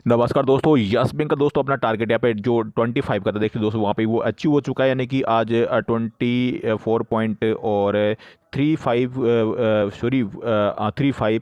नमस्कार दोस्तों, yes bank का दोस्तों अपना टारगेट यहाँ पे जो 25 का था, देखिए दोस्तों वहाँ पे वो अचीव हो चुका है। यानी कि आज 24 पॉइंट और 35 सॉरी 35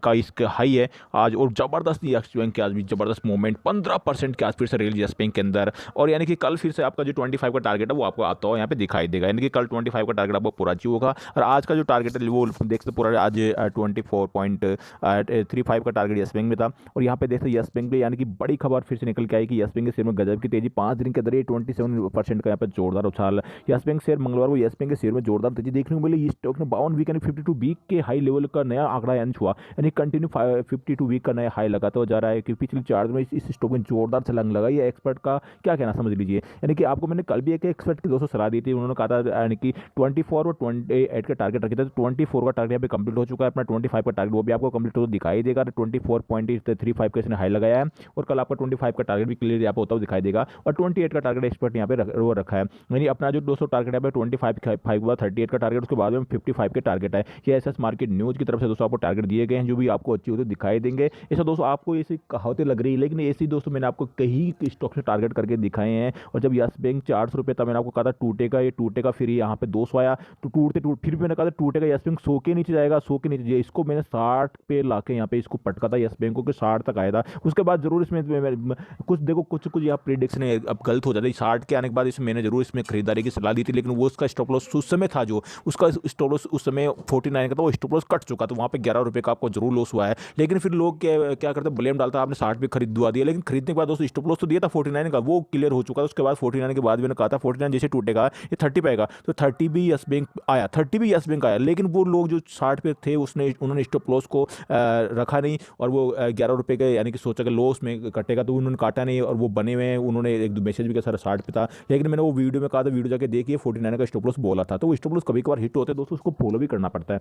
का इसका हाई है आज। और ज़बरदस्त यस बैंक के आज भी ज़बरदस्त मूवमेंट 15% के आज फिर से रेल यस बैंक के अंदर। और यानी कि कल फिर से आपका जो 25 का टारगेट है वो आपको आता हो यहाँ पे दिखाई देगा। यानी कि कल 25 का टारगेट आपको पूरा अचीव होगा। और आज का जो टारगेट है वो देख सकते पूरा आज 24.35 का टारगेट यस बैंक में था। और यहाँ पे देखते यस बैंक पे यानी कि बड़ी खबर फिर से निकल के आई कि यस बैंक के शेयर में गजब की तेजी 5 दिन के अंदर ये 27% का यहाँ पे जोरदार उछाल। यस बैंक शेयर मंगलवार को यस बैंक के शेयर में जोरदार तेजी देखने को मिली। इस स्टॉक ने 52 वीक यानी 52 वीक के हाई लेवल का नया आंकड़ा यानी छुआ। यानी कंटिन्यू 52 वीक का नया हाई लगाता हुआ जा रहा है कि पिछले 4 दिन में इस स्टॉक में जोरदार छलांग लगाई है। एक्सपर्ट का क्या कहना समझ लीजिए। यानी कि आपको मैंने कल भी एक एक्सपर्ट की दोस्तों सलाह दी थी, उन्होंने कहा था यानी कि 24 और 28 का टारगेट रखे थे। तो 24 का टारगेट यहाँ पे कंप्लीट हो चुका है। अपना 25 का टारगेट वो भी आपको कंप्लीट हो दिखाई देगा। 24.35 का इसने हाई लगाया है। और कल आपका 25 का टारगेट भी क्लियर यहाँ पे होता हुआ दिखाई देगा। और 28 का टारगेट एक्सपर्ट यहाँ पे वो रखा है। यानी अपना जो दोस्तों टारगेट है 25 के बाद 38 का टारगेट, उसके बाद में 55 के टारगेट है। ये एसएस मार्केट न्यूज़ की तरफ से दोस्तों आपको टारगेट दिए गए हैं जो भी आपको अच्छी होते दिखाई देंगे। ऐसा दोस्तों आपको ऐसी कहावतें लग रही है, लेकिन ऐसी दोस्तों मैंने आपको कई स्टॉक से टारगेट करके दिखाए हैं। और जब यस बैंक 400 रुपये था, मैंने आपको कहा था टूटेगा, ये टूटेगा, फिर यहाँ पे 200 आया तो फिर भी मैंने कहा था टूटेगा यस बैंक 100 के नीचे जाएगा, 100 के नीचे जाए। इसको मैंने 60 पे लाके यहाँ पे इसको पटका था यस बैंक को कि 60 तक आया था। उसके बाद जरूर इसमें कुछ देखो कुछ कुछ यहाँ प्रिडिक्शन अब गलत हो जाती है। 60 के आने के बाद इसमें मैंने जरूर इसमें खरीदारी की सलाह दी थी, लेकिन वो उसका स्टॉप लॉस उस समय था, जो उसका स्टॉप लॉस उस समय 49 का था, वो स्टॉप लॉस कट चुका, तो वहाँ पे 11 रुपये का आपको जरूर लॉस हुआ है। लेकिन फिर लोग क्या करते हैं, ब्लेम डालता है आपने 60 पे खरीदवा दिया, लेकिन खरीदने के बाद दोस्तों स्टॉप लॉस तो दिया था 49 का, वो क्लियर हो चुका था। उसके बाद 49 के बाद मैंने कहा था 49 जैसे टूटेगा ये 30 पे आएगा, तो 30 भी यस बैंक आया, 30 भी यस बैंक आया। लेकिन वो लोग जो 60 पे थे उन्होंने स्टॉप लॉस को रखा नहीं, और वो 11 रुपये के यानी कि सोचा कि लॉस में कटेगा, तो उन्होंने काटा नहीं और वो बने हुए हैं। उन्होंने एक दो मैसेज भी किया सर 60 पे था, लेकिन मैंने वो वीडियो में कहा था, वीडियो जाके देखिए 49 का स्टॉप लॉस बोला था। तो वो स्टॉप लॉस कभी कभार हिट होते हैं दोस्तों, उसको फॉलो भी करना पड़ता है।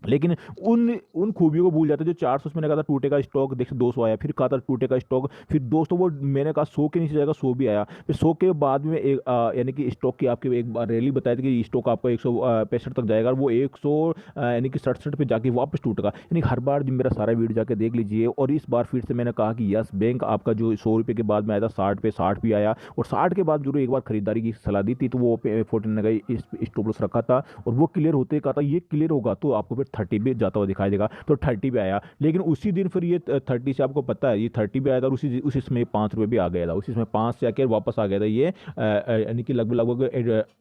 लेकिन उन उन खूबियों को भूल जाते हैं जो 400 मैंने कहा था टूटेगा स्टॉक, देखिए 200 आया, फिर कहा था टूटेगा स्टॉक, फिर दोस्तों वो मैंने कहा 100 के नीचे जाएगा, 100 भी आया। फिर 100 के बाद में एक यानी कि स्टॉक की आपकी एक बार रैली बताई थी कि स्टॉक आपका 165 तक जाएगा, और वो 100 यानी कि 67 पे जाके वापस टूटेगा। यानी हर बार जो मेरा सारा वीडियो जाके देख लीजिए। और इस बार फिर से मैंने कहा कि यस बैंक आपका जो 100 रुपये के बाद में आया था 60 पे, 60 भी आया, और 60 के बाद जरूर एक बार खरीदारी की सलाह दी थी, तो वो 49 का स्टॉप लॉस रखा था, और वो क्लियर होते कहा था ये क्लियर होगा तो आपको फिर 30 भी जाता हुआ दिखाई देगा, तो 30 पे आया। लेकिन उसी दिन फिर ये 30 से आपको पता है ये 30 पे आया था, और उसी समय 5 रुपये भी आ गया था, उसी समय 5 से आके वापस आ गया था ये यानी कि लगभग लगभग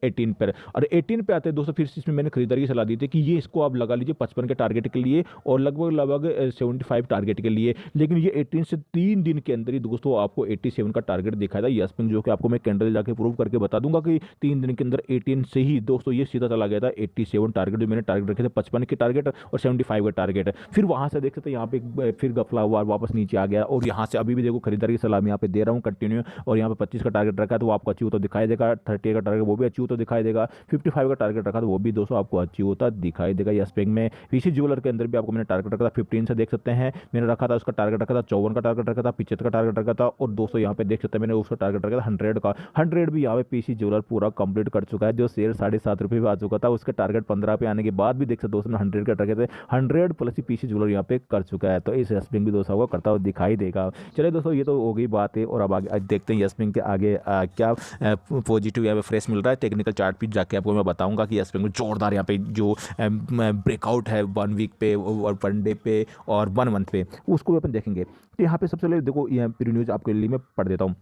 18 पर। और 18 पे आते हैं दोस्तों, फिर इसमें मैंने खरीदारी की सलाह दी थी कि ये इसको आप लगा लीजिए 55 के टारगेट के लिए, और लगभग लगभग 75 टारगेट के लिए। लेकिन ये 18 से 3 दिन के अंदर ही दोस्तों आपको 87 का टारगेट दिखाया था यस बैंक, जो कि आपको मैं कैंडल जाके प्रूव करके बता दूंगा कि 3 दिन के अंदर 18 से ही दोस्तों ये सीधा चला गया था 87 टारगेट, जो मैंने टारगेट रखे थे 55 के टारगेट और 75 का टारगेट। फिर वहां से देख सकते हैं यहाँ पे फिर गफला हुआ, वापस नीचे आ गया, और यहाँ से अभी भी देखो खरीदारी की सलाह मैं यहाँ पे दे रहा हूँ कंटिन्यू। और यहाँ पे 25 का टारगेट रखा है तो वो आपको अचीव होता दिखाई देगा, 30 का टारगेट वो भी अचीव होता दिखाई देगा, 55 का टारगेट रखा तो वो भी दोस्तों आपको अचीव होता दिखाई देगा यस बैंक में। ऋषि ज्वेलर के अंदर भी आपको मैंने टारगेट रखा था 15 से, देख सकते हैं मैंने रखा था, उसका टारगेट रखा था 54 का टारगेट रखा था, 75 का टारगेट रखा था, और दोस्तों यहाँ पे देख सकते हैं मैंने उसका टारगेट रखा था 100 का। 100 भी यहाँ पे पीसी ज्वेलर पूरा कंप्लीट कर चुका है, जो शेयर 7.5 रुपये पे आ चुका था, उसका टारगेट 15 पे आने के बाद भी देख सकते दोस्तों 100 का टारगेट है, 100 प्लस ही पीसी ज्वेलर यहाँ पे कर चुका है। तो इस यस बैंक भी दोस्तों को करता हुआ दिखाई देगा। चलिए दोस्तों ये तो हो गई बात है, और अब आगे देखते हैं यस बैंक के आगे क्या पॉजिटिव यहाँ पे फ्रेश मिल रहा है। टेक्निकल चार्ट पे जाके आपको मैं बताऊंगा कि यस बैंक में जोरदार यहाँ पे जो ब्रेकआउट है 1 वीक पे और 1 डे पे और 1 मंथ पे, उसको भी अपन देखेंगे। तो यहाँ पे सबसे पहले देखो यहाँ प्री न्यूज आपके लिए मैं पढ़ देता हूँ।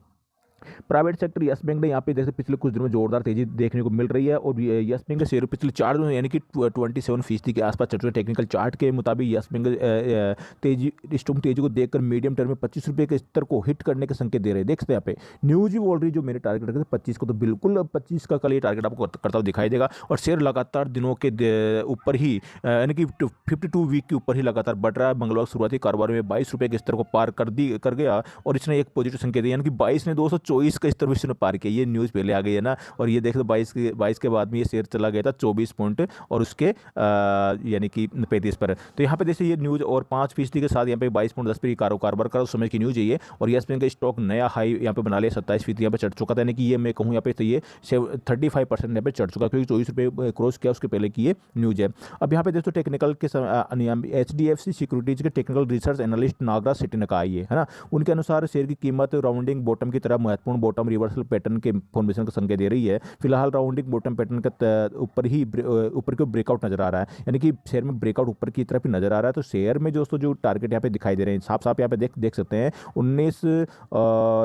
प्राइवेट सेक्टर यस बैंक ने यहाँ पे जैसे पिछले कुछ दिनों में जोरदार तेजी देखने को मिल रही है, और यस बैंक के शेयर पिछले 4 दिनों यानी कि 27% के आसपास चल रहे हैं। टेक्निकल चार्ट के मुताबिक यस बैंक तेजी स्टॉक तेजी को देखकर मीडियम टर्म में 25 रुपये के स्तर को हिट करने के संकेत दे रहे हैं। देख सकते हैं यहाँ पे न्यूज ही बोल रही जो मेरे टारगेट रखे थे 25 को, तो बिल्कुल 25 का कल ये टारगेट आपको करता हुआ दिखाई देगा। और शेयर लगातार दिनों के ऊपर ही यानी कि 52 वीक के ऊपर ही लगातार बढ़ रहा है। मंगलवार शुरुआती कारोबार में 22 रुपये के स्तर को पार कर गया, और इसने एक पॉजिटिव संकेत दिया, यानी कि 22 ने 214 24 का स्तर भी इसने पार किया। ये न्यूज़ पहले आ गई है ना, और ये देख लो 22 के बाद में ये शेयर चला गया था 24 पॉइंट और उसके यानी कि 35 पर। तो यहाँ पे जैसे ये न्यूज़ और 5% के साथ यहाँ पे 22.10 पर कारोबार कर उस समय की न्यूज़ है ये। और यस बैंक का स्टॉक नया हाई यहाँ पे बना लिया, 27% यहाँ पे चढ़ चुका था, यानी कि ये मैं कहूँ यहाँ पे तो ये 35% यहाँ पे चढ़ चुका, क्योंकि 24 रुपये क्रॉस किया उसके पहले की ये न्यूज़ है। अब यहाँ पे दोस्तों टेक्निकल के HDFC सिक्योरिटीज के टेक्निकल रिसर्च एनालिस्ट नागराज सेठी ने कहा ये है ना, उनके अनुसार शेयर की कीमत राउंडिंग बॉटम की तरह महत्वपूर्ण बॉटम रिवर्सल पैटर्न के फॉर्मेशन का संकेत दे रही है। फिलहाल राउंडिंग बॉटम पैटर्न के ऊपर को ब्रेकआउट नजर आ रहा है, यानी कि शेयर में ब्रेकआउट ऊपर की तरफ ही नजर आ रहा है। तो शेयर में दोस्तों जो टारगेट यहाँ पे दिखाई दे रहे हैं साफ साफ यहाँ पे देख सकते हैं 19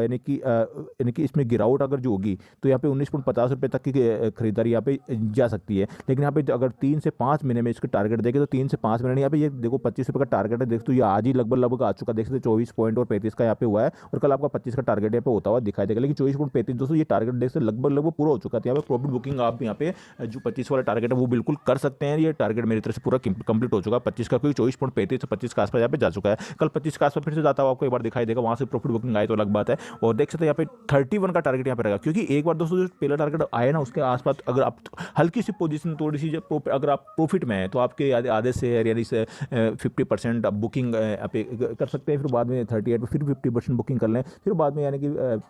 यानी कि इसमें गिरावट अगर जो होगी तो यहाँ पे 19.50 रुपये तक की खरीदारी यहाँ पे जा सकती है। लेकिन यहाँ पे अगर 3 से 5 महीने में इसका टारगेट देखें तो 3 से 5 महीने यहाँ पे ये देखो 25 रुपये का टारगेट है, देख तो ये आज ही लगभग आ चुका, देख सकते 24 पॉइंट और 35 का यहाँ पे हुआ है, और कल आपका 25 का टारगेट यहाँ पे होता हुआ दिखाई देगा। लेकिन 24.35 दोस्तों ये टारगेट देख सकते लगभग पूरा हो चुका था। यहाँ पे प्रॉफिट बुकिंग आप यहाँ पे जो 25 वाला टारगेट है वो बिल्कुल कर सकते हैं। ये टारगेट मेरी तरफ से पूरा कंप्लीट हो चुका 25 का, क्योंकि 24.35 से 25 के आसपास यहाँ पे जा चुका है। कल 25 के आसपास फिर से जाता हुआ आपको एक बार दिखाई देगा, वहाँ से प्रॉफिट बुकिंग आए तो अलग बात है। और देख सकते हैं यहाँ पे 31 का टारगेट यहाँ पे रहेगा, क्योंकि एक बार दोस्तों जो पहला टारगेट आया ना उसके आसपास अगर आप हल्की सी पोजीशन थोड़ी सी अगर आप प्रॉफिट में है तो आपके आधे से यानी से 50% आप बुकिंग कर सकते हैं, फिर बाद में 38 फिर 50% बुकिंग कर लें, फिर बाद में यानी कि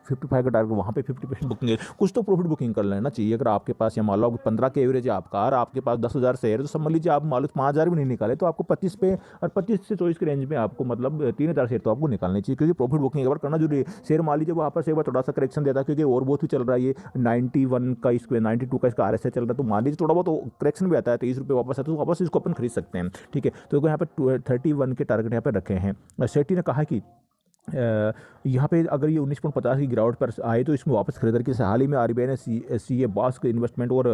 55 का टारगेट वहाँ पे 50% बुकिंग है, कुछ तो प्रॉफिट बुकिंग कर लेना चाहिए। अगर आपके पास या मान लो 15 के एवरेज है आपका और आपके पास 10,000 शेयर, तो समझ लीजिए आप मान लो 5,000 भी नहीं निकाले तो आपको 25 पे और 25 से 24 के रेंज में आपको मतलब 3,000 शेयर तो आपको निकालनी चाहिए, क्योंकि प्रॉफिट बुकिंग एक बार करना जरूरी है। शेयर मान लीजिए वहाँ पर से एक बार थोड़ा सा करेक्शन देता है, क्योंकि और बहुत ही चल रहा है ये 91 का इसको 92 का इसका RSI चल रहा है, तो मान लीजिए थोड़ा बहुत करेक्शन भी आता है 30 रुपये वापस आता है तो वापस इसको अपन खरीद सकते हैं। ठीक है, तो यहाँ पर 31 के टारगेट यहाँ पर रखे हैं। सेठी ने कहा कि यहाँ पे अगर ये 19.50 की गिरावट पर आए तो इसमें वापस खरीदारी की हाल ही में RBI ने CA बास्क इन्वेस्टमेंट और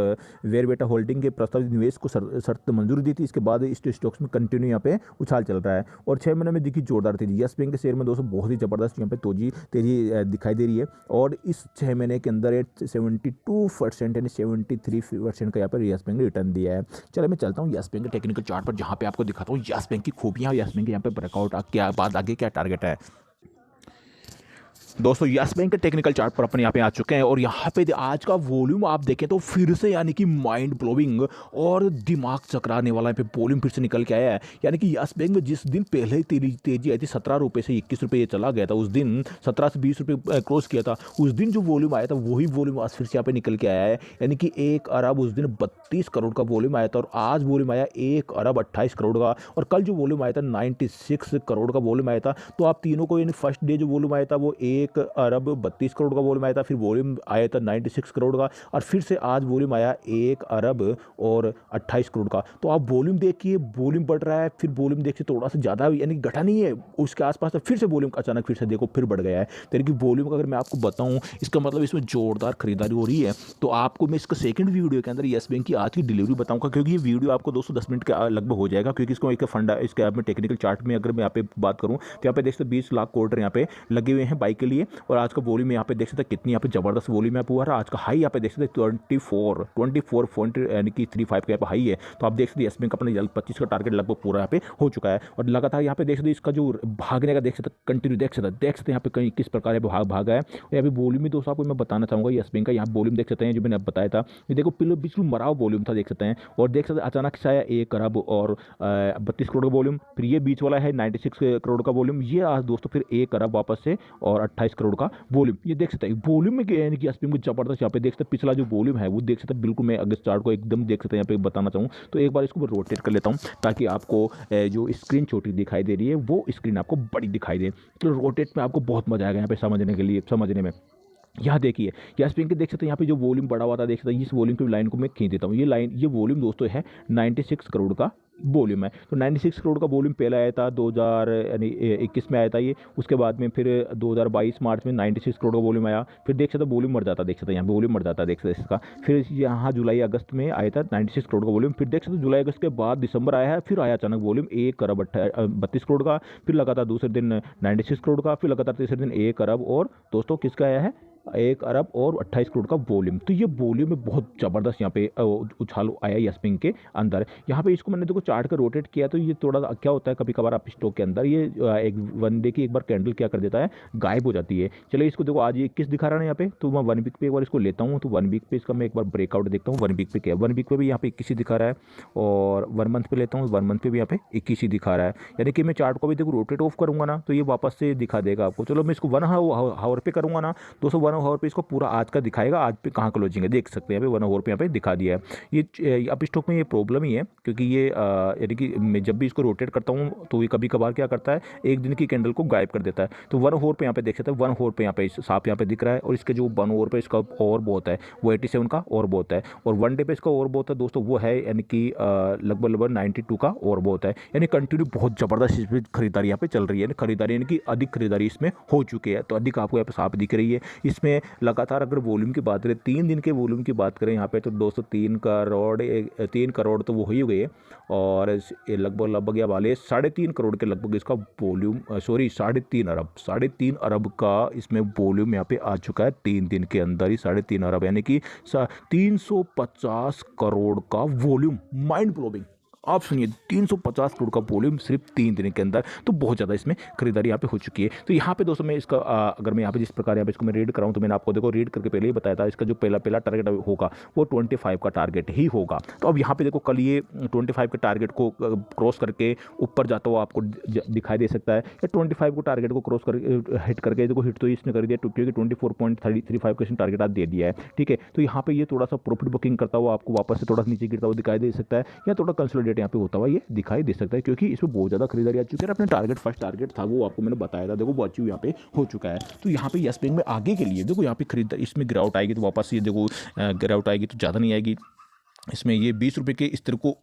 वेरबेटा होल्डिंग के प्रस्तावित निवेश को शर्त मंजूरी दी थी। इसके बाद इस स्टॉक्स में कंटिन्यू यहाँ पे उछाल चल रहा है और 6 महीने में दिखी जोरदार तेजी। यस बैंक के शेयर में दोस्तों बहुत ही ज़बरदस्त यहाँ पे तेजी दिखाई दे रही है, और इस 6 महीने के अंदर 72% यानी 73% का यहाँ पर यस बैंक ने रिटर्न दिया है। चलो मैं चलता हूँ यस बैंक के टेक्निकल चार्ट पर, जहाँ पे आपको दिखाता हूँ यस बैंक की खूबियाँ, यस बैंक के यहाँ पे ब्रेकआउट क्या बाद आगे क्या टारगेट है। दोस्तों यस बैंक के टेक्निकल चार्ट पर अपन यहाँ पे आ चुके हैं, और यहाँ पे आज का वॉल्यूम आप देखें तो फिर से यानी कि माइंड ब्लोइंग और दिमाग चकराने वाला यहाँ पे वॉल्यूम फिर से निकल के आया है। यानी कि यस बैंक में जिस दिन पहले तेजी आई थी 17 रुपये से 21 रुपये ये चला गया था, उस दिन 17 से 20 रुपये क्रॉस किया था, उस दिन जो वॉल्यूम आया था वही वॉल्यूम आज फिर से यहाँ पे निकल के आया है। यानी कि 1 अरब उस दिन 32 करोड़ का वॉल्यूम आया था, और आज वॉल्यूम आया 1 अरब 28 करोड़ का, और कल जो वॉल्यूम आया था 96 करोड़ का वॉल्यूम आया था। तो आप तीनों को यानी फर्स्ट डे जो वॉल्यूम आया था वो 1 अरब 32 करोड़ का वॉल्यूम आया था, फिर वॉल्यूम आया था 96 करोड़ का, और फिर से आज वॉल्यूम आया 1 अरब और 28 करोड़ का। तो आप वॉल्यूम देखिए, वॉल्यूम बढ़ रहा है, फिर वॉल्यूम देखिए थोड़ा सा ज़्यादा यानी घटा नहीं है उसके आसपास, तो फिर से वॉल्यूम अचानक फिर से देखो फिर बढ़ गया है। तो यानी कि वॉल्यूम का अगर मैं आपको बताऊं इसका मतलब इसमें जोरदार खरीदारी हो रही है। तो आपको मैं इसका सेकंड वीडियो के अंदर यस बैंक की आज की डिलीवरी बताऊंगा, क्योंकि ये वीडियो आपको दोस्तों 10 मिनट के लगभग हो जाएगा, क्योंकि इसको एक फंडा इसके आप में टेक्निकल चार्ट में अगर मैं यहाँ पे बात करूँ तो यहाँ पे देख सकते 20 लाख क्वार्टर यहाँ पे लगे हुए हैं बाई के लिए, और आज का वॉल्यूम यहाँ पे देख सकते कितनी यहाँ पे जबरदस्त वॉल्यूम यहाँ पे हुआ है। आज का हाई यहाँ पे देख सकते 24 यानी कि 35 का यहाँ पे हाई है। तो आप देख सकते यस बैंक अपने 25 का टारगेट लगभग पूरा यहाँ पे हो चुका है, और लगातार यहाँ पे देख सकते इसका जो भागने का देख सकते कंटिन्यू देख सकते यहाँ पे कहीं किस प्रकार भागा है। यहाँ पे वॉल्यूम भी दोस्तों आपको मैं बताना चाहूँगा यस बैंक का, यहाँ वॉल्यूम देख सकते हैं जो मैंने अब बताया था, ये देखो बिल्कुल मराव वॉल्यूम था देख सकते हैं, और देख सकते अचानक से आया 1 अरब और 32 करोड़ का वॉल्यूम, फिर ये बीच वाला है 96 करोड़ का वॉल्यूम, ये आज दोस्तों फिर 1 अरब वापस से और 28 करोड़ का वॉल्यूम। ये देख सकते हैं वॉल्यूम में यानी कि एसपी में जबरदस्त यहाँ पे देख सकते पिछला जो वॉल्यूम है वो देख सकते बिल्कुल, मैं अगर चार्ट को एकदम देख सकते हैं यहाँ पे बताना चाहूँ तो एक बार इसको मैं रोटेट कर लेता हूँ ताकि आपको जो स्क्रीन छोटी दिखाई दे रही है वो स्क्रीन आपको बड़ी दिखाई दे। तो रोटेट में आपको बहुत मजा आएगा यहाँ पे समझने में। यहाँ देखिए यस बैंक के देख सकते हैं यहाँ पे जो वॉल्यूम बढ़ा हुआ था देख सकते हैं, इस वॉल्यूम की लाइन को मैं खींच देता हूँ, ये वॉल्यूम दोस्तों है 96 करोड़ का वॉल्यूम है। तो 96 करोड़ का वॉल्यूम पहला आया था 2021 में आया था ये, उसके बाद में फिर 2022 मार्च में 96 करोड़ का वॉल्यूम आया, फिर देख सकते वॉल्यूम बढ़ जाता, देख सकते यहाँ वॉल्यूम बढ़ जाता देख सकते इसका, फिर यहाँ जुलाई अगस्त में आया था 96 करोड़ का वॉल्यूम, फिर देख सकते जुलाई अगस्त के बाद दिसंबर आया है, फिर आया अचानक वॉल्यूम 1 अरब 32 करोड़ का, फिर लगातार दूसरे दिन 96 करोड़ का, फिर लगातार तीसरे दिन 1 अरब और दोस्तों किसका आया है 1 अरब और 28 करोड़ का वॉल्यूम। तो ये वॉल्यूम में बहुत ज़बरदस्त यहाँ पे उछाल आया यस बैंक के अंदर। यहाँ पे इसको मैंने देखो चार्ट का रोटेट किया तो ये थोड़ा क्या होता है, कभी कभार आप स्टॉक के अंदर ये एक वन डे की एक बार कैंडल क्या कर देता है, गायब हो जाती है। चलिए इसको देखो आज ये किस दिखा रहा है यहाँ पे, तो मैं वन वीक पे एक बार इसको लेता हूँ, तो वन वीक पे इसका मैं एक बार ब्रेकआउट देखता हूँ। वन वीक पे क्या है, वन वीक पे भी यहाँ पे 21 ही दिखा रहा है, और वन मंथ पे लेता हूँ, वन मंथ पे भी यहाँ पे 21 ही दिखा रहा है। यानी कि मैं चार्ट को भी देखो रोटेट ऑफ करूँगा ना तो ये वापस से दिखा देगा आपको। चलो मैं इसको वन हावर पे करूँगा ना दोस्तों, वन हावर पे इसको पूरा आज का दिखाएगा, आज पे कहाँ क्लोजिंग है देख सकते हैं, यहाँ पे वन हावर पे यहाँ पे दिखा दिया है। ये अब स्टॉक में ये प्रॉब्लम ही है, क्योंकि ये यानी कि मैं जब भी इसको रोटेट करता हूँ तो ये कभी कभार क्या करता है, एक दिन की कैंडल को गायब कर देता है। तो वन हावर पे यहाँ पे देख सकते हैं, वन हावर पे यहाँ पे साफ यहाँ पे दिख रहा है, और इसके जो वन हावर पे इसका और बहुत है वो 87 का और बहुत है, और वन डे पे इसका और बहुत है दोस्तों, वो है यानी कि लगभग 92 का और बहुत है। यानी कंटिन्यू बहुत ज़बरदस्त इसमें खरीदारी यहाँ पे चल रही है, खरीदारी यानी कि अधिक खरीदारी इसमें हो चुकी है। तो अधिक आपको यहाँ पे साफ दिख रही है। इसमें लगातार अगर वॉल्यूम की बात करें, 3 दिन के वॉल्यूम की बात करें यहाँ पे, तो दोस्तों 3 करोड़ तो वो हो ही गए है, और लगभग या वाले 3.5 करोड़ के लगभग इसका वॉल्यूम, सॉरी 3.5 अरब का इसमें वॉल्यूम यहाँ पे आ चुका है। 3 दिन के अंदर ही 3.5 अरब, यानी कि 350 करोड़ का वॉल्यूम। माइंड ब्लोइंग, आप सुनिए 350 करोड़ का वॉल्यूम सिर्फ 3 दिन के अंदर, तो बहुत ज़्यादा इसमें खरीदारी यहाँ पे हो चुकी है। तो यहाँ पे दोस्तों मैं इसका अगर मैं यहाँ पे जिस प्रकार यहाँ पे इसको मैं रीड कराऊँ, तो मैंने आपको देखो रीड करके पहले ही बताया था, इसका जो पहला टारगेट होगा वो 25 का टारगेट ही होगा। तो अब यहाँ पे देखो कल ये 25 के टारगेट को क्रॉस करके ऊपर जाता हुआ आपको दिखाई दे सकता है, या 25 को टारगेट को क्रॉस करके हिट करके, देखो हिट तो इसने कर दिया क्योंकि 24.35 का इसने टारगेट आज दे दिया है, ठीक है। तो यहाँ पे ये थोड़ा सा प्रॉफिट बुकिंग करता हुआ आपको वापस से थोड़ा नीचे गिरता हुआ दिखाई दे सकता है, या थोड़ा कंसोलिडेट यहाँ पे होता हुआ ये दिखाई दे सकता है, क्योंकि इसमें बहुत ज़्यादा खरीदारी आ चुकी है। अपने टारगेट फर्स्ट टारगेट था वो आपको मैंने बताया था, देखो वो अचीव यहाँ पे हो चुका है। तो यहाँ पे यस बैंक में आगे के लिए देखो यहाँ पे खरीदारी, इसमें गिरावट आएगी तो वापस ये देखो गिरावट आएगी तो ज़्यादा नहीं आएगी, इसमें ये 20 रुपये के स्तर को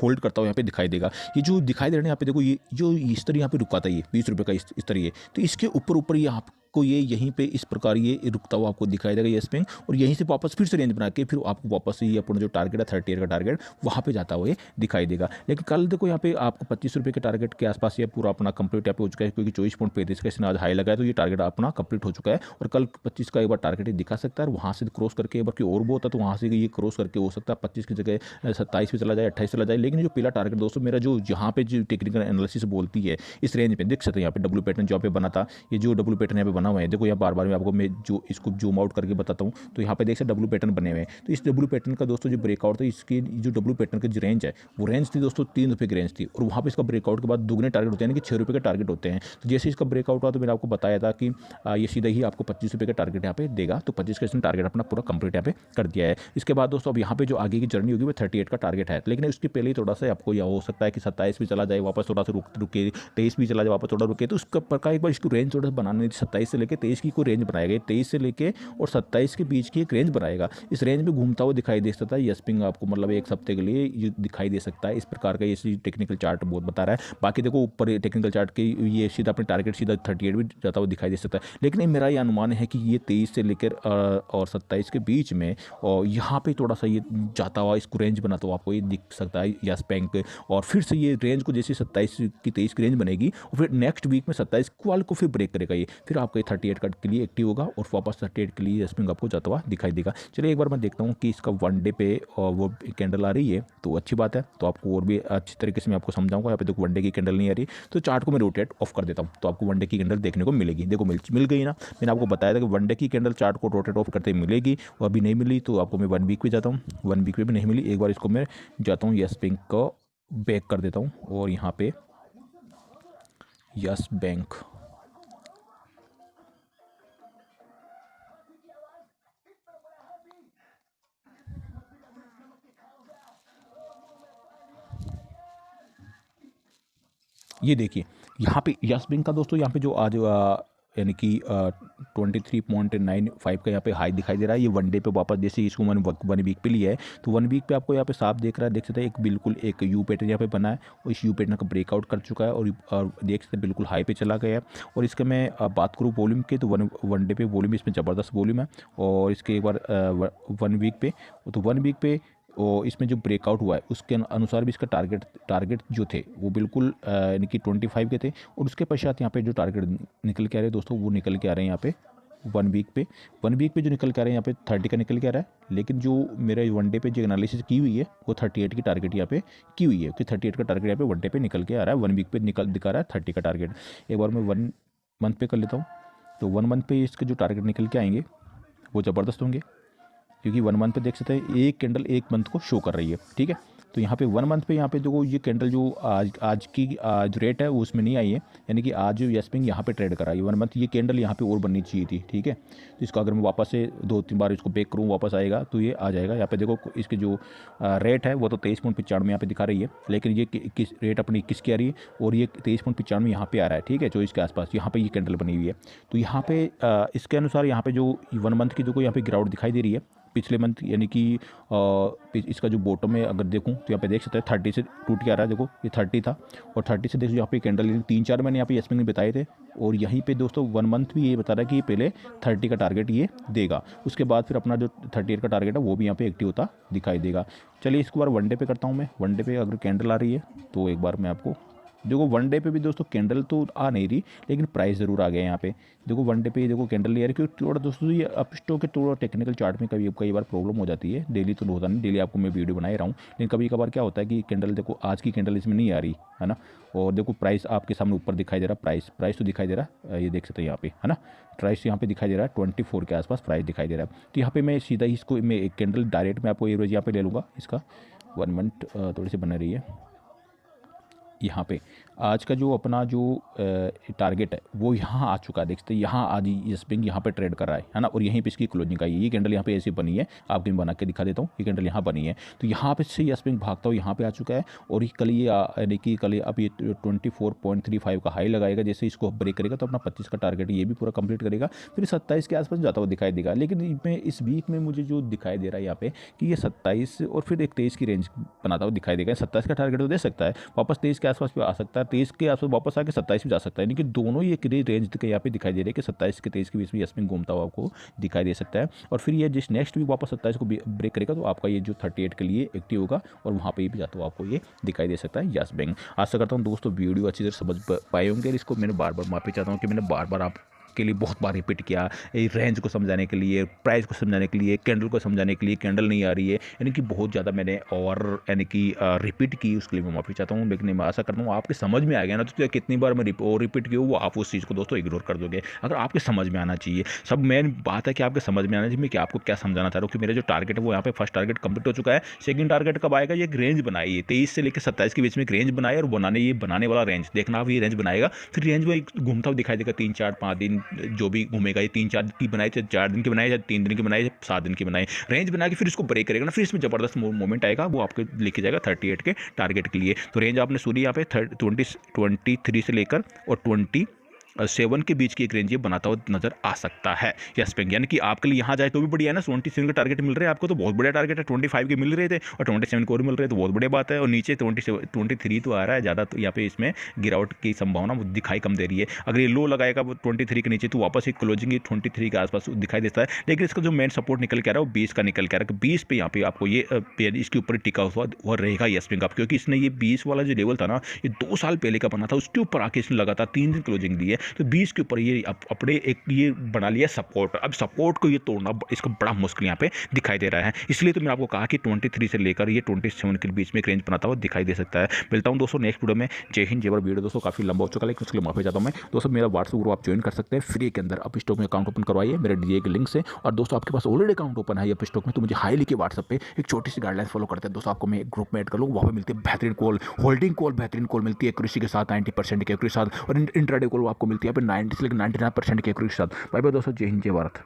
होल्ड करता हुआ यहाँ पे दिखाई देगा। ये जो दिखाई दे रहा है यहाँ पे देखो, ये जो स्तर यहाँ पे रुका था, ये 20 रुपये का स्तर, ये तो इसके ऊपर ये आपको ये यहीं पे इस प्रकार ये रुकता हुआ आपको दिखाई देगा यस बैंक, और यहीं से वापस फिर से रेंज बना के फिर आपको वापस से ये अपना जो टारगेट है 38 का टारगेट वहाँ पे जाता हुआ ये दिखाई देगा। लेकिन कल देखो यहाँ पे आपको 25 रुपये के टारगेट के आसपास ये पूरा अपना कंप्लीट यहाँ पे हो चुका है, क्योंकि 24.35 का इसने आज हाई लगा है, तो ये टारगेट अपना कंप्लीट हो चुका है। और कल 25 का एक बार टारगेट ये दिखा सकता है, और वहाँ से क्रॉस करके एक बार की और बहुत है, तो वहाँ से ये क्रॉस करके हो सकता है 25 की जगह 27 पे चला जाए, 28 चला जाए। लेकिन जो पहला टारगेट दोस्तों मेरा जो यहाँ पे जो टेक्निकल एनालिसिस बोलती है इस रेंज पे देख सकते हैं, यहाँ पे डब्ल्यू पैटर्न जो पे बना था, ये जो डब्ल्यू पैटर्न यहाँ पे बना हुआ है, देखो यहाँ बार बार मैं आपको मैं जो इसको जूम आउट करके बताता हूँ, तो यहाँ पे देख सकते डब्ल्यू पैटर्न बने हुए हैं। तो इस डब्ल्यू पैटर्न का दोस्तों जो ब्रेकआउट था, इसकी जो डब्ल्यू पैटर्न की जो रेंज है वो रेंज थी दोस्तों 3 रुपये की रेंज थी, और वहाँ पे इसका ब्रेकआउट के बाद दुगने टारगेट होते हैं, यानी कि 6 रुपये के टारगेट होते हैं। तो जैसे इसका ब्रेकआउट हुआ तो मैंने आपको बताया था कि ये सीधा ही आपको 25 रुपये का टारगेट यहाँ पे देगा, तो 25 का इसने टारगेट अपना पूरा कंप्लीट यहाँ पे कर दिया है। इसके बाद दोस्तों अब यहाँ पे जो आगे की जर्नी होगी वो 38 का टारगेट है, लेकिन उसके पहले ही थोड़ा सा आपको यह हो सकता है कि 27 भी चला जाए वापस, थोड़ा सा रुके 23 भी चला जाए वापस थोड़ा रुके, तो उसका प्रकार एक बार इसको रेंज थोड़ा सा बनाने 27 से लेकर 23 की कोई रेंज बनाएगा, 23 से लेके और 27 के बीच की एक रेंज बनाएगा। इस रेंज में घूमता हुआ दिखाई दे सकता है यस बैंक आपको, मतलब एक हफ्ते के लिए ये दिखाई दे सकता है। इस प्रकार का ये टेक्निकल चार्ट बहुत बता रहा है। बाकी देखो ऊपर टेक्निकल चार्ट के ये सीधा अपने टारगेट सीधा 38 भी जाता हुआ दिखाई दे सकता है, लेकिन मेरा ये अनुमान है कि ये 23 से लेकर और 27 के बीच में और यहाँ पे थोड़ा सा ये जाता हुआ इसको रेंज बनाता हुआ आपको ये दिख सकता है यस बैंक, और फिर से ये रेंज को जैसे 27 की 23 की रेंज बनेगी और फिर नेक्स्ट वीक में 27 वाले को फिर ब्रेक करेगा ये, फिर आपका 38 का के लिए एक्टिव होगा और वापस 38 के लिए यस बैंक आपको जाता हुआ दिखाई देगा। चलिए एक बार मैं देखता हूँ कि इसका वन डे पे और वो कैंडल आ रही है तो अच्छी बात है, तो आपको और भी अच्छी तरीके से मैं आपको समझाऊंगा। यहाँ पे देखो वन डे की कैंडल नहीं आ रही, तो चार्ट को मैं रोटेट ऑफ कर देता हूँ, तो आपको वन डे की कैंडल देखने को मिलेगी। देखो मिल गई ना, मैंने आपको बताया था कि वन डे की कैंडल चार्ट को रोटेट ऑफ करते मिलेगी, और अभी नहीं मिली तो आपको मैं वन वीक पे जाता हूँ, वन वीक पे भी नहीं मिली, एक बार इसको मैं जाता हूँ यस बैंक को बैक कर देता हूँ, और यहाँ पे यस बैंक ये देखिए यहाँ पे यस बैंक का दोस्तों यहाँ पे जो आज यानी कि 23.95 का यहाँ पे हाई दिखाई दे रहा है। ये वन डे पे वापस जैसे इसको मैंने वन वीक पे लिया है, तो वन वीक पे आपको यहाँ पे साफ देख रहा है, देख सकते हैं एक बिल्कुल एक यू पैटर्न यहाँ पे बना है, और इस यू पैटर्न का ब्रेकआउट कर चुका है, और देख सकते हैं बिल्कुल हाई पे चला गया है। और इसके मैं बात करूँ वॉल्यूम की, तो वन डे पे वॉल्यूम इसमें ज़बरदस्त वॉल्यूम है, और इसके एक बार वन वीक पे, तो वन वीक पे और इसमें जो ब्रेकआउट हुआ है उसके अनुसार भी इसका टारगेट जो थे वो बिल्कुल यानी कि 25 के थे, और उसके पश्चात यहाँ पे जो टारगेट निकल के आ रहे हैं दोस्तों वो निकल के आ रहे हैं यहाँ पे वन वीक पे जो निकल के आ रहा है यहाँ पे 30 का निकल के आ रहा है, लेकिन जो मेरे वन डे पे जो एनालिसिस की हुई है वो 38 की टारगेट यहाँ पे की हुई है, कि 38 का टारगेट यहाँ पे वन डे पे निकल के आ रहा है, वन वीक पे दिखा रहा है 30 का टारगेट। एक बार मैं वन मंथ पे कर लेता हूँ, तो वन मंथ पे इसके जो टारगेट निकल के आएंगे वो ज़बरदस्त होंगे, क्योंकि वन मंथ पे देख सकते हैं एक कैंडल एक मंथ को शो कर रही है, ठीक है। तो यहाँ पे वन मंथ पे यहाँ पे जो ये कैंडल जो आज की रेट है वो उसमें नहीं आई है, यानी कि आज जो येस बैंक यहाँ पे ट्रेड कर रहा है, वन मंथ ये कैंडल यहाँ पे और बननी चाहिए थी, ठीक है। तो इसको अगर मैं वापस से 2-3 बार इसको बेक करूँ वापस आएगा तो ये आ जाएगा। यहाँ पे देखो इसकी जो रेट है वो तो 23.95 यहाँ पे दिखा रही है, लेकिन ये किस रेट अपनी 21 की आ रही है और ये 23.95 यहाँ पे आ रहा है, ठीक है, 24 के आसपास यहाँ पे ये कैंडल बनी हुई है। तो यहाँ पे इसके अनुसार यहाँ पे जो वन मंथ की जो यहाँ पे गिरावट दिखाई दे रही है पिछले मंथ, यानी कि इसका जो बॉटम में अगर देखूं तो यहाँ पे देख सकते हैं 30 से टूट के आ रहा है, देखो ये 30 था और 30 से देखो यहाँ पे कैंडल 3-4 मैंने यहाँ पे येस बैंक ने बताए थे, और यहीं पे दोस्तों वन मंथ भी ये बता रहा है कि पहले 30 का टारगेट ये देगा, उसके बाद फिर अपना जो 38 का टारगेट है वो भी यहाँ पे एक्टिव होता दिखाई देगा। चलिए इसको बार वन डे पे करता हूँ मैं, वन डे पे अगर कैंडल आ रही है तो एक बार मैं आपको देखो वन डे पे भी दोस्तों कैंडल तो आ नहीं रही, लेकिन प्राइस ज़रूर आ गया यहाँ पे। देखो वन डे पे देखो कैंडल नहीं आ रही, क्योंकि थोड़ा दोस्तों ये अप स्टॉक के थोड़ा टेक्निकल चार्ट में कई बार प्रॉब्लम हो जाती है, डेली तो होता नहीं, डेली आपको मैं वीडियो बना ही रहा हूँ, लेकिन कभी कभार क्या होता है कि कैंडल देखो आज की कैंडल इसमें नहीं आ रही है ना, और देखो प्राइस आपके सामने ऊपर दिखाई दे रहा है, प्राइस तो दिखाई दे रहा है, ये देख सकते हैं यहाँ पे है ना, प्राइस यहाँ पे दिखाई दे रहा है 24 के आसपास प्राइस दिखाई दे रहा है। तो यहाँ पे मैं सीधा ही इसको मैं एक कैंडल डायरेक्ट में आपको एवरेज यहाँ पे ले लूँगा, इसका वन मंथ थोड़ी सी बना रही है। यहाँ पे आज का जो अपना जो टारगेट है वो यहाँ आ चुका है, देखते हैं यहाँ आज येस बैंक यहाँ पे ट्रेड कर रहा है ना, और यहीं पे इसकी क्लोजिंग आई है, ये कैंडल यहाँ पे ऐसी बनी है, आपको मैं बना के दिखा देता हूँ, ये कैंडल यहाँ बनी है, तो यहाँ पे से येस बैंक भागता हुआ यहाँ पे आ चुका है, और कल ये यानी कि कल अब ये 24.35 का हाई लगाएगा, जैसे इसको ब्रेक करेगा तो अपना 25 का टारगेट ये भी पूरा कंप्लीट करेगा, फिर 27 के आसपास जाता हुआ दिखाई देगा। लेकिन मैं इस वीक में मुझे जो दिखाई दे रहा है यहाँ पे कि ये 27 और फिर एक 23 की रेंज बनाता हुआ दिखाई देगा, 27 का टारगेट तो दे सकता है, वापस 23 के आसपास भी आ सकता है, 23 के आसपास वापस आके 27 भी जा सकता है, यानी कि दोनों ही एक रेंज के यहाँ पे दिखाई दे रहे हैं कि 27 के 23 के बीच में येस बैंक घूमता हुआ आपको दिखाई दे सकता है, और फिर ये जिस नेक्स्ट वीक वापस 27 को ब्रेक करेगा तो आपका ये जो 38 के लिए एक्टिव होगा और वहाँ पे भी जाता हुआ आपको ये दिखाई दे सकता है येस बैंक। आशा करता हूँ दोस्तों वीडियो अच्छी तरह समझ पाए होंगे, इसको मैंने बार बार माफी चाहता हूँ कि मैंने बार बार आप के लिए बहुत बार रिपीट किया, रेंज को समझाने के लिए, प्राइस को समझाने के लिए, कैंडल को समझाने के लिए, कैंडल नहीं आ रही है, यानी कि बहुत ज़्यादा मैंने और यानी कि रिपीट की, उसके लिए मैं माफ़ी चाहता हूँ, लेकिन मैं आशा करता हूँ आपके समझ में आ गया ना, तो कितनी बार मैं रिपीट की वो आप उस चीज़ को दोस्तों इग्नोर कर दोगे, अगर आपके समझ में आना चाहिए। सब मेन बात है कि आपके समझ में आना चाहिए मैं कि आपको क्या समझाना चाह रहा हूँ, कि मेरा जो टारगेट है वो यहाँ पे फर्स्ट टारगेट कंप्लीट हो चुका है, सेकंड टारगेट कब आएगा, ये एक रेंज बनाई है 23 से लेकर 27 के बीच में एक रेंज बनाई, और बनाने वाला रेंज देखना, आप ये रेंज बनाएगा, फिर रेंज में घूमता हुआ दिखाई देगा 3-4-5 दिन जो भी घूमेगा, ये 3-4 दिन की बनाए, चाहे 4 दिन की बनाए, चाहे 3 दिन की बनाए, 7 दिन की बनाए, रेंज बना के फिर इसको ब्रेक करेगा ना, फिर इसमें जबरदस्त मोमेंट आएगा, वो आपके लेके जाएगा 38 के टारगेट के लिए। तो रेंज आपने सुनी यहाँ पे 23 से लेकर और 27 के बीच की एक रेंज ये बनाता हुआ नजर आ सकता है येस बैंक, यानी कि आपके लिए यहाँ जाए तो भी बढ़िया है ना, 27 के टारगेट मिल रहे हैं आपको तो बहुत बढ़िया टारगेट है, 25 के मिल रहे थे और 27 को और मिल रहे तो बहुत बढ़िया बात है, और नीचे 23 तो आ रहा है ज़्यादा, तो यहाँ पे इसमें गिरावट की संभावना वो दिखाई कम दे रही है। अगर ये लो लगाएगा वो 23 के नीचे तो वापस एक क्लोजिंग 23 के आसपास दिखाई देता है, लेकिन इसका जो मेन सपोर्ट निकल के आ रहा है वो 20 का निकल के आ रहा है, 20 पे यहाँ पे आपको ये इसके ऊपर टिका हुआ वो रहेगा येस बैंक आप, क्योंकि इसने ये 20 वाला जो लेवल था ना, ये 2 साल पहले का बना था, उसके ऊपर आके इसने लगातार 3 दिन क्लोजिंग दी है, तो 20 के ऊपर ये अपने एक ये बना लिया सपोर्ट, अब सपोर्ट को ये तोड़ना इसका बड़ा मुश्किल यहाँ पे दिखाई दे रहा है, इसलिए तो मैंने आपको कहा कि 23 से लेकर ये 27 के बीच में एक रेंज बनाता हुआ दिखाई दे सकता है। मिलता हूँ दोस्तों नेक्स्ट वीडियो में, जय हिंद जय भारत। वीडियो दोस्तों काफी लंबा हो चुका है, लेकिन उसके लिए माफी चाहता हूँ मैं दोस्तों। मेरा व्हाट्सएप ग्रुप आप ज्वाइन कर सकते हैं फ्री के अंदर, अप स्टॉक में अकाउंट ओपन करवाइए मेरे दिए के लिंक से, और दोस्तों आपके पास ऑलरेडी अकाउंट ओपन है अप स्टॉक में तो मुझे हाई लिखिए व्हाट्सएप पे, एक छोटी सी गाइडलाइन फॉलो करते हैं दोस्तों, आपको मैं एक ग्रुप में ऐड कर लूँ, वहाँ पे मिलती है बेहतरीन कॉल, होल्डिंग कॉल बेहतरीन कॉल मिलती है एक्यूरेसी के साथ, 90% की एक्यूरेसी के साथ, और इंट्राडे कॉल आपको मिलती है 90 से लेकर 99% की एक्यूरेसी के साथ। बाय बाय दोस्तों, जय हिंद जय भारत।